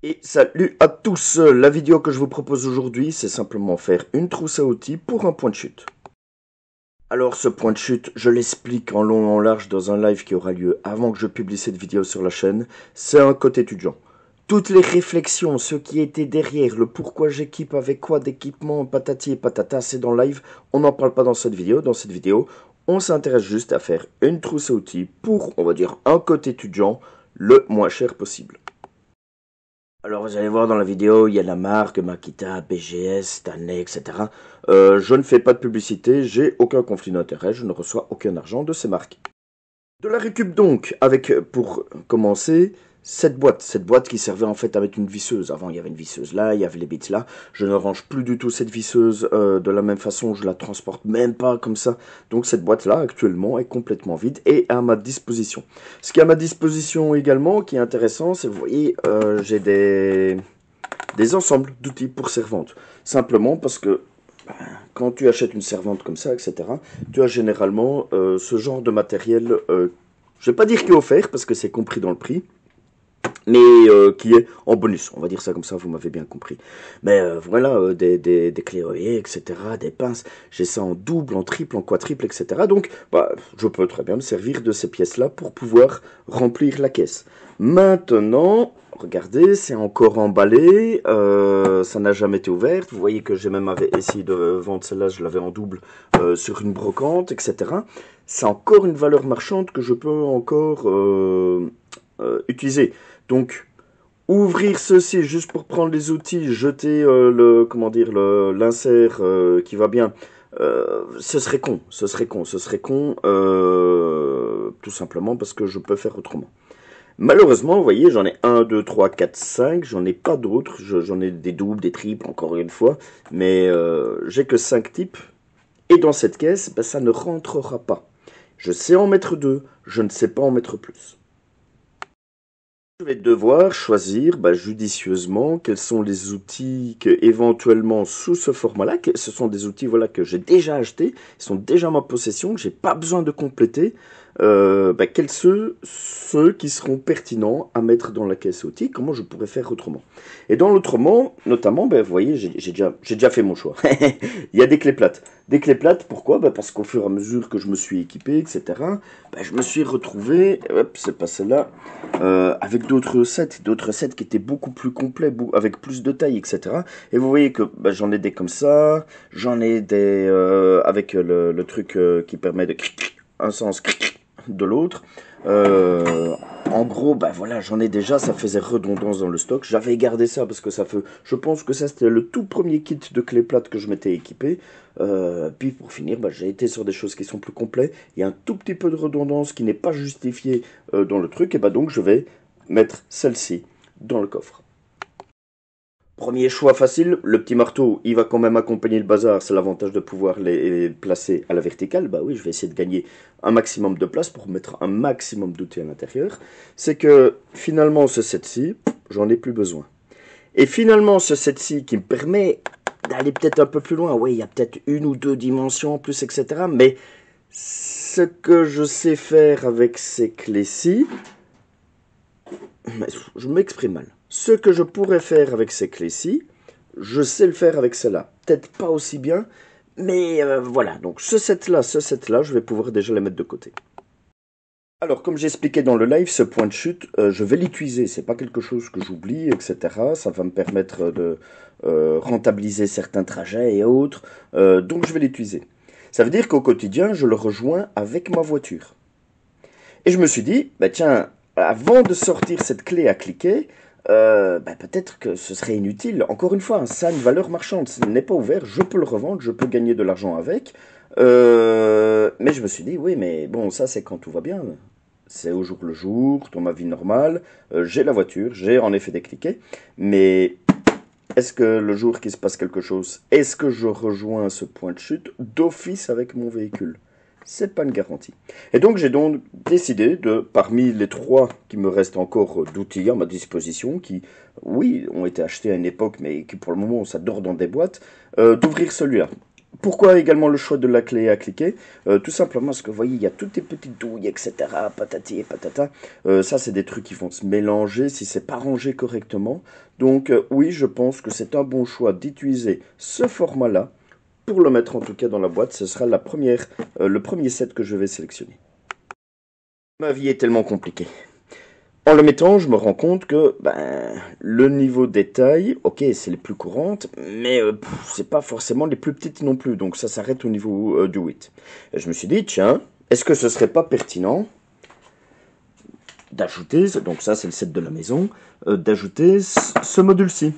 Et salut à tous, la vidéo que je vous propose aujourd'hui, c'est simplement faire une trousse à outils pour un point de chute. Alors ce point de chute, je l'explique en long et en large dans un live qui aura lieu avant que je publie cette vidéo sur la chaîne, c'est un code étudiant. Toutes les réflexions, ce qui était derrière, le pourquoi j'équipe avec quoi d'équipement, patati et patata, c'est dans le live, on n'en parle pas dans cette vidéo. Dans cette vidéo, on s'intéresse juste à faire une trousse à outils pour, on va dire, un code étudiant le moins cher possible. Alors vous allez voir dans la vidéo, il y a la marque, Makita, BGS, Stanley, etc. Je ne fais pas de publicité, j'ai aucun conflit d'intérêt, je ne reçois aucun argent de ces marques. De la récup donc, avec, pour commencer, cette boîte qui servait en fait à mettre une visseuse. Avant il y avait une visseuse là, il y avait les bits là. Je ne range plus du tout cette visseuse de la même façon, je la transporte même pas comme ça. Donc cette boîte là actuellement est complètement vide et à ma disposition. Ce qui est à ma disposition également, qui est intéressant, c'est vous voyez, j'ai des ensembles d'outils pour servantes. Simplement parce que quand tu achètes une servante comme ça, etc., tu as généralement ce genre de matériel, je vais pas dire qui est offert parce que c'est compris dans le prix, mais qui est en bonus, on va dire ça comme ça, vous m'avez bien compris. Mais voilà, des clés OE, etc., des pinces, j'ai ça en double, en triple, en quadruple, etc. Donc, bah, je peux très bien me servir de ces pièces-là pour pouvoir remplir la caisse. Maintenant, regardez, c'est encore emballé, ça n'a jamais été ouvert. Vous voyez que j'ai même essayé de vendre celle-là, je l'avais en double sur une brocante, etc. C'est encore une valeur marchande que je peux encore utiliser. Donc, ouvrir ceci juste pour prendre les outils, jeter comment dire, l'insert qui va bien, ce serait con, tout simplement parce que je peux faire autrement. Malheureusement, vous voyez, j'en ai 1, 2, 3, 4, 5, j'en ai pas d'autres, j'en ai des doubles, des triples, encore une fois, mais j'ai que 5 types, et dans cette caisse, ben, ça ne rentrera pas. Je sais en mettre 2, je ne sais pas en mettre plus. Je vais devoir choisir judicieusement quels sont les outils que, éventuellement, sous ce format-là, ce sont des outils voilà, que j'ai déjà achetés, ils sont déjà en ma possession, que j'ai pas besoin de compléter, quels sont ceux qui seront pertinents à mettre dans la caisse outils, comment je pourrais faire autrement. Et dans l'autrement, notamment, vous voyez, j'ai déjà fait mon choix. Il y a des clés plates. Des clés plates, pourquoi parce qu'au fur et à mesure que je me suis équipé, etc., je me suis retrouvé, hop, c'est pas celle-là, avec d'autres sets qui étaient beaucoup plus complets, avec plus de taille, etc. Et vous voyez que j'en ai des comme ça, j'en ai des avec le truc qui permet de un sens de l'autre. En gros, voilà, j'en ai déjà, ça faisait redondance dans le stock. J'avais gardé ça parce que je pense que ça c'était le tout premier kit de clés plates que je m'étais équipé. Puis pour finir, j'ai été sur des choses qui sont plus complètes. Il y a un tout petit peu de redondance qui n'est pas justifiée dans le truc. Et donc je vais mettre celle-ci dans le coffre. Premier choix facile, le petit marteau, il va quand même accompagner le bazar, c'est l'avantage de pouvoir les placer à la verticale. Bah oui, je vais essayer de gagner un maximum de place pour mettre un maximum d'outils à l'intérieur. C'est que finalement ce set-ci, j'en ai plus besoin. Et finalement ce set-ci qui me permet d'aller peut-être un peu plus loin, oui, il y a peut-être une ou deux dimensions en plus, etc. Mais ce que je sais faire avec ces clés-ci, je m'exprime mal. Ce que je pourrais faire avec ces clés-ci, je sais le faire avec celle-là. Peut-être pas aussi bien, mais voilà. Donc ce set-là, je vais pouvoir déjà les mettre de côté. Alors, comme j'expliquais dans le live, ce point de chute, je vais l'utiliser. C'est pas quelque chose que j'oublie, etc. Ça va me permettre de rentabiliser certains trajets et autres. Donc, je vais l'utiliser. Ça veut dire qu'au quotidien, je le rejoins avec ma voiture. Et je me suis dit, tiens, avant de sortir cette clé à cliquer, peut-être que ce serait inutile. Encore une fois, ça a une valeur marchande. Ce n'est pas ouvert, je peux le revendre, je peux gagner de l'argent avec. Mais je me suis dit, oui, mais bon, ça c'est quand tout va bien. C'est au jour le jour, dans ma vie normale. J'ai la voiture, j'ai en effet décliqué. Mais est-ce que le jour qu'il se passe quelque chose, est-ce que je rejoins ce point de chute d'office avec mon véhicule? C'est pas une garantie. Et donc j'ai donc décidé de, parmi les 3 qui me restent encore d'outils à ma disposition, qui, oui, ont été achetés à une époque, mais qui pour le moment ça dort dans des boîtes, d'ouvrir celui-là. Pourquoi également le choix de la clé à cliquer? Tout simplement parce que vous voyez, il y a toutes les petites douilles, etc. Patati et patata. Ça, c'est des trucs qui vont se mélanger si c'est pas rangé correctement. Donc oui, je pense que c'est un bon choix d'utiliser ce format-là pour le mettre en tout cas dans la boîte. Ce sera le premier set que je vais sélectionner. Ma vie est tellement compliquée. En le mettant, je me rends compte que le niveau détail, ok, c'est les plus courantes, mais c'est pas forcément les plus petites non plus, donc ça s'arrête au niveau du 8. Et je me suis dit, tiens, est-ce que ce serait pas pertinent d'ajouter, donc ça c'est le set de la maison, d'ajouter ce module-ci,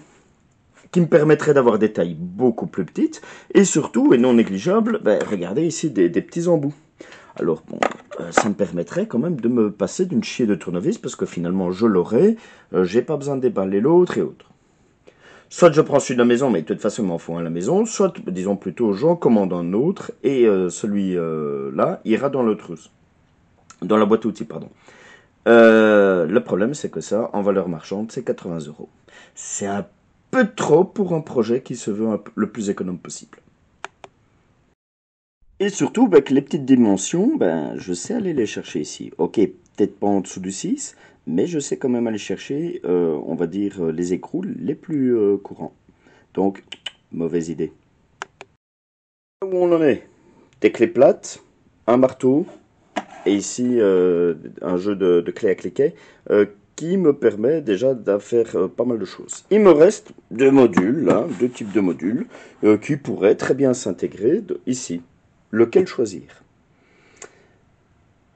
qui me permettrait d'avoir des tailles beaucoup plus petites, et surtout, et non négligeable, regardez ici des petits embouts. Alors bon, ça me permettrait quand même de me passer d'une chier de tournevis, parce que finalement je l'aurai, j'ai pas besoin de déballer l'autre et autres. Soit je prends celui de la maison, mais de toute façon il m'en faut un à la maison, soit disons plutôt j'en commande un autre, et celui-là ira dans le trousse. Dans la boîte à outils, pardon. Le problème c'est que ça, en valeur marchande, c'est 80 €. C'est un peu trop pour un projet qui se veut le plus économe possible. Et surtout, avec les petites dimensions, je sais aller les chercher ici. Ok, peut-être pas en dessous du 6, mais je sais quand même aller chercher, on va dire, les écrous les plus courants. Donc, mauvaise idée. Où on en est? Des clés plates, un marteau, et ici un jeu de clés à cliquer, qui me permet déjà de faire pas mal de choses. Il me reste deux modules, là, deux types de modules, qui pourraient très bien s'intégrer ici. Lequel choisir?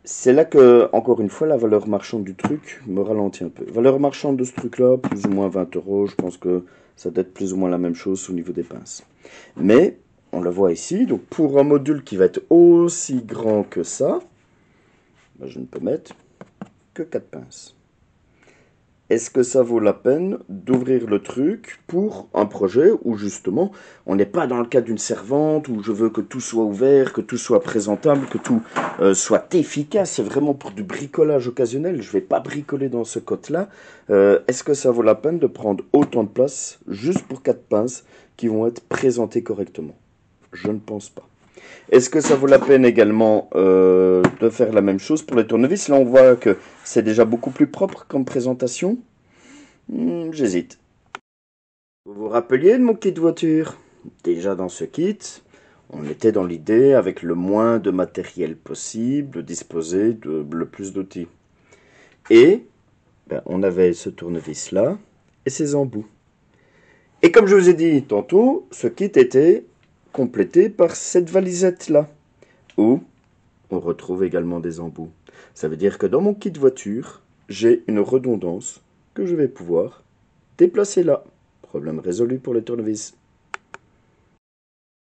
C'est là que, encore une fois, la valeur marchande du truc me ralentit un peu. Valeur marchande de ce truc-là, plus ou moins 20 €. Je pense que ça doit être plus ou moins la même chose au niveau des pinces. Mais, on le voit ici, donc pour un module qui va être aussi grand que ça, je ne peux mettre que 4 pinces. Est-ce que ça vaut la peine d'ouvrir le truc pour un projet où justement on n'est pas dans le cas d'une servante où je veux que tout soit ouvert, que tout soit présentable, que tout soit efficace? C'est vraiment pour du bricolage occasionnel. Je ne vais pas bricoler dans ce code-là. Est-ce que ça vaut la peine de prendre autant de place juste pour 4 pinces qui vont être présentées correctement? Je ne pense pas. Est-ce que ça vaut la peine également de faire la même chose pour les tournevis? Là, on voit que c'est déjà beaucoup plus propre comme présentation. J'hésite. Vous vous rappeliez de mon kit voiture? Déjà dans ce kit, on était dans l'idée, avec le moins de matériel possible, de disposer de le plus d'outils. Et on avait ce tournevis-là et ces embouts. Et comme je vous ai dit tantôt, ce kit était complété par cette valisette-là, où on retrouve également des embouts. Ça veut dire que dans mon kit voiture, j'ai une redondance que je vais pouvoir déplacer là. Problème résolu pour les tournevis.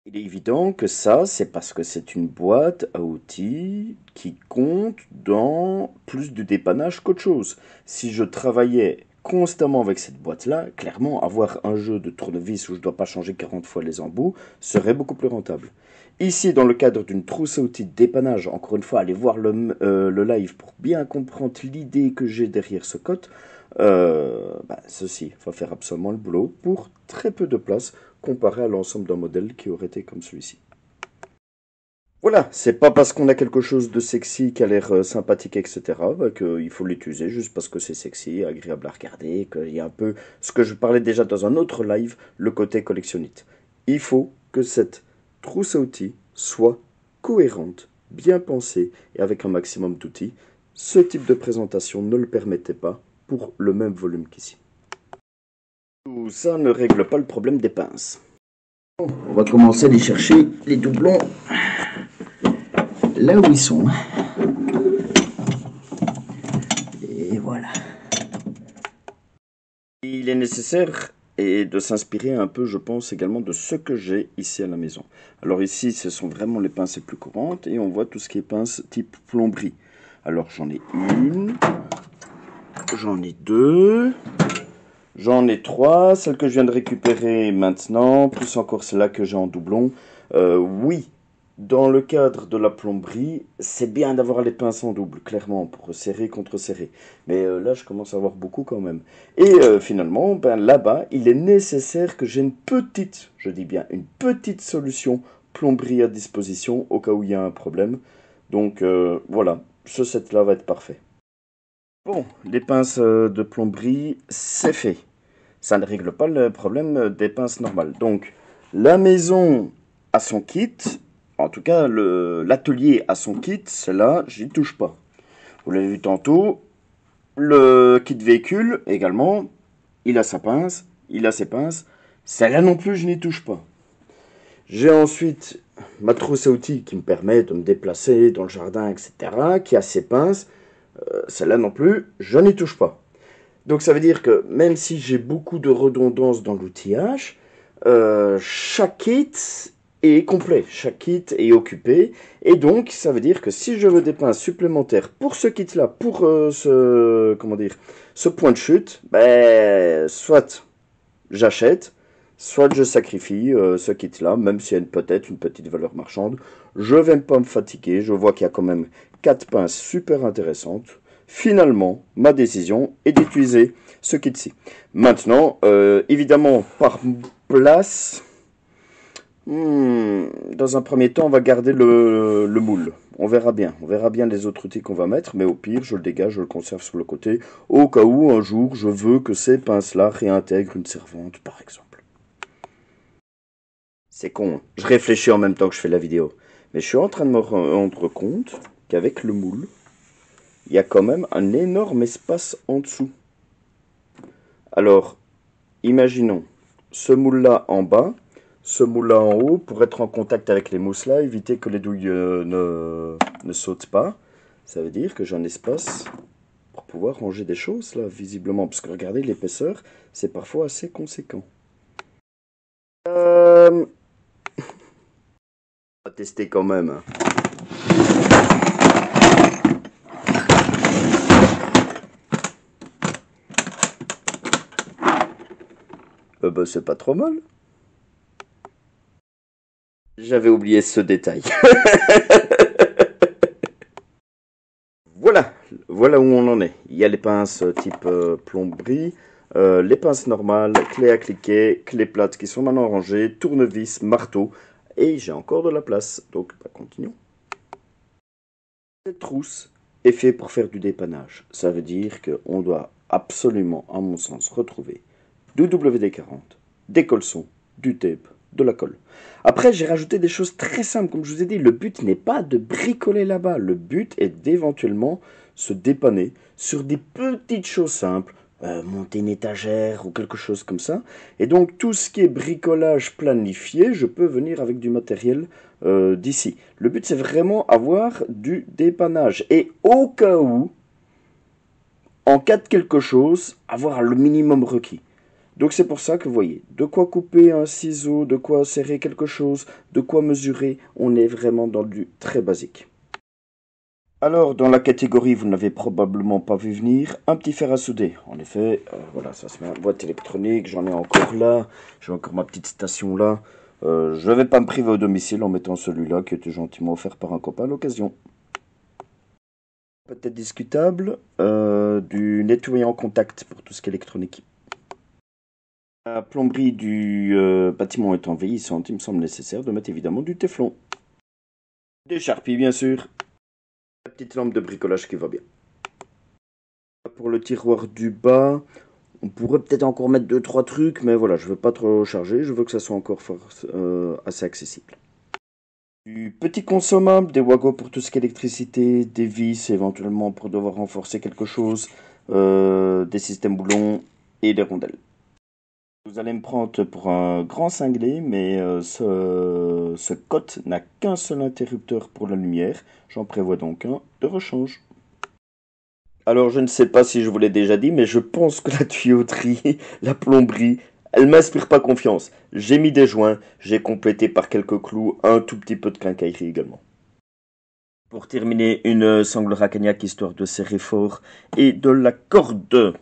Il est évident que ça, c'est parce que c'est une boîte à outils qui compte dans plus du dépannage qu'autre chose. Si je travaillais constamment avec cette boîte-là, clairement, avoir un jeu de tournevis où je ne dois pas changer 40 fois les embouts serait beaucoup plus rentable. Ici, dans le cadre d'une trousse à outils de dépannage, encore une fois, allez voir le live pour bien comprendre l'idée que j'ai derrière ce code. Ceci va faire absolument le boulot pour très peu de place comparé à l'ensemble d'un modèle qui aurait été comme celui-ci. Voilà, c'est pas parce qu'on a quelque chose de sexy qui a l'air sympathique, etc., qu'il faut l'utiliser juste parce que c'est sexy, agréable à regarder, qu'il y a un peu ce que je parlais déjà dans un autre live, le côté collectionnite. Il faut que cette trousse à outils soit cohérente, bien pensée et avec un maximum d'outils. Ce type de présentation ne le permettait pas pour le même volume qu'ici. Tout ça ne règle pas le problème des pinces. On va commencer à aller chercher les doublons là où ils sont. Et voilà. Il est nécessaire de s'inspirer un peu, je pense, également de ce que j'ai ici à la maison. Alors ici, ce sont vraiment les pinces les plus courantes et on voit tout ce qui est pince type plomberie. Alors j'en ai une, j'en ai deux, j'en ai trois, celle que je viens de récupérer maintenant, plus encore celle-là que j'ai en doublon. Oui, dans le cadre de la plomberie, c'est bien d'avoir les pinces en double, clairement, pour serrer contre serrer. Mais là, je commence à avoir beaucoup quand même. Et finalement, là-bas, il est nécessaire que j'ai une petite, je dis bien une petite solution plomberie à disposition au cas où il y a un problème. Donc voilà, ce set-là va être parfait. Bon, les pinces de plomberie, c'est fait. Ça ne règle pas le problème des pinces normales. Donc, la maison a son kit. En tout cas, l'atelier a son kit. Celle-là, j'y touche pas. Vous l'avez vu tantôt. Le kit véhicule, également, il a sa pince. Il a ses pinces. Celle-là non plus, je n'y touche pas. J'ai ensuite ma trousse à outils qui me permet de me déplacer dans le jardin, etc. Qui a ses pinces. Celle-là non plus, je n'y touche pas. Donc ça veut dire que même si j'ai beaucoup de redondance dans l'outillage, chaque kit est complet, chaque kit est occupé. Et donc ça veut dire que si je veux des pinces supplémentaires pour ce kit-là, pour ce point de chute, ben, soit j'achète, soit je sacrifie ce kit-là, même s'il y a peut-être une petite valeur marchande. Je ne vais pas me fatiguer, je vois qu'il y a quand même 4 pinces super intéressantes. Finalement, ma décision est d'utiliser ce kit-ci. Maintenant, évidemment, par place, dans un premier temps, on va garder le moule. On verra bien les autres outils qu'on va mettre, mais au pire, je le dégage, je le conserve sur le côté, au cas où, un jour, je veux que ces pinces-là réintègrent une servante, par exemple. C'est con, hein. Je réfléchis en même temps que je fais la vidéo. Mais je suis en train de me rendre compte qu'avec le moule, il y a quand même un énorme espace en dessous. Alors, imaginons ce moule-là en bas, ce moule-là en haut, pour être en contact avec les mousses là, éviter que les douilles ne sautent pas. Ça veut dire que j'ai un espace pour pouvoir ranger des choses là, visiblement. Parce que regardez, l'épaisseur, c'est parfois assez conséquent. On va tester quand même, hein. Bah, c'est pas trop mal. J'avais oublié ce détail. Voilà où on en est. Il y a les pinces type plomberie, les pinces normales, clés à cliquer, clés plates qui sont maintenant rangées, tournevis, marteau, et j'ai encore de la place. Donc, continuons. Cette trousse est faite pour faire du dépannage. Ça veut dire qu'on doit absolument, à mon sens, retrouver du WD-40, des colsons, du tape, de la colle. Après, j'ai rajouté des choses très simples. Comme je vous ai dit, le but n'est pas de bricoler là-bas. Le but est d'éventuellement se dépanner sur des petites choses simples. Monter une étagère ou quelque chose comme ça. Et donc, tout ce qui est bricolage planifié, je peux venir avec du matériel d'ici. Le but, c'est vraiment avoir du dépannage. Et au cas où, en cas de quelque chose, avoir le minimum requis. Donc c'est pour ça que vous voyez, de quoi couper un ciseau, de quoi serrer quelque chose, de quoi mesurer, on est vraiment dans du très basique. Alors dans la catégorie, vous n'avez probablement pas vu venir, un petit fer à souder. En effet, voilà, ça se met en boîte électronique, j'en ai encore là, j'ai encore ma petite station là. Je ne vais pas me priver au domicile en mettant celui-là qui était gentiment offert par un copain à l'occasion. Peut-être discutable, du nettoyant contact pour tout ce qui est électronique. La plomberie du bâtiment étant vieillissante, il me semble nécessaire de mettre évidemment du téflon. Des charpies, bien sûr. La petite lampe de bricolage qui va bien. Pour le tiroir du bas, on pourrait peut-être encore mettre 2-3 trucs, mais voilà, je veux pas trop charger, je veux que ça soit encore assez accessible. Du petit consommable, des wagos pour tout ce qui est électricité, des vis éventuellement pour devoir renforcer quelque chose, des systèmes boulons et des rondelles. Vous allez me prendre pour un grand cinglé, mais ce cote n'a qu'un seul interrupteur pour la lumière. J'en prévois donc un de rechange. Alors je ne sais pas si je vous l'ai déjà dit, mais je pense que la tuyauterie, la plomberie, elle m'inspire pas confiance. J'ai mis des joints, j'ai complété par quelques clous, un tout petit peu de quincaillerie également. Pour terminer, une sangle Racagnac histoire de serrer fort et de la corde.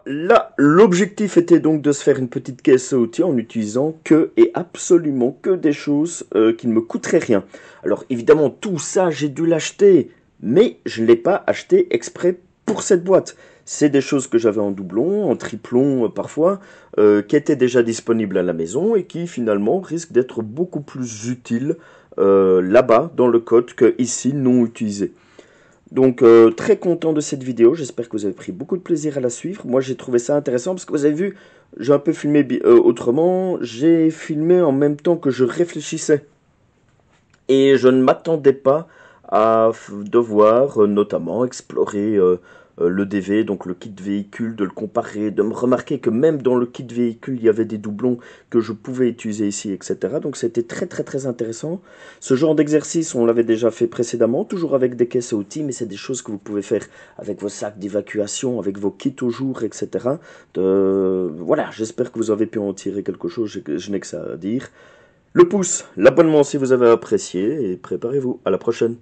Là, l'objectif était donc de se faire une petite caisse à outils en utilisant que et absolument que des choses qui ne me coûteraient rien. Alors évidemment, tout ça, j'ai dû l'acheter, mais je ne l'ai pas acheté exprès pour cette boîte. C'est des choses que j'avais en doublon, en triplon parfois, qui étaient déjà disponibles à la maison et qui finalement risquent d'être beaucoup plus utiles là-bas dans le code que ici non utilisé. Donc très content de cette vidéo, j'espère que vous avez pris beaucoup de plaisir à la suivre. Moi j'ai trouvé ça intéressant parce que vous avez vu, j'ai un peu filmé autrement, j'ai filmé en même temps que je réfléchissais. Et je ne m'attendais pas à devoir notamment explorer le DV, donc le kit véhicule, de le comparer, de me remarquer que même dans le kit véhicule, il y avait des doublons que je pouvais utiliser ici, etc. Donc c'était très très très intéressant. Ce genre d'exercice, on l'avait déjà fait précédemment, toujours avec des caisses à outils, mais c'est des choses que vous pouvez faire avec vos sacs d'évacuation, avec vos kits au jour, etc. Voilà, j'espère que vous avez pu en tirer quelque chose, je n'ai que ça à dire. Le pouce, l'abonnement si vous avez apprécié, et préparez-vous, à la prochaine.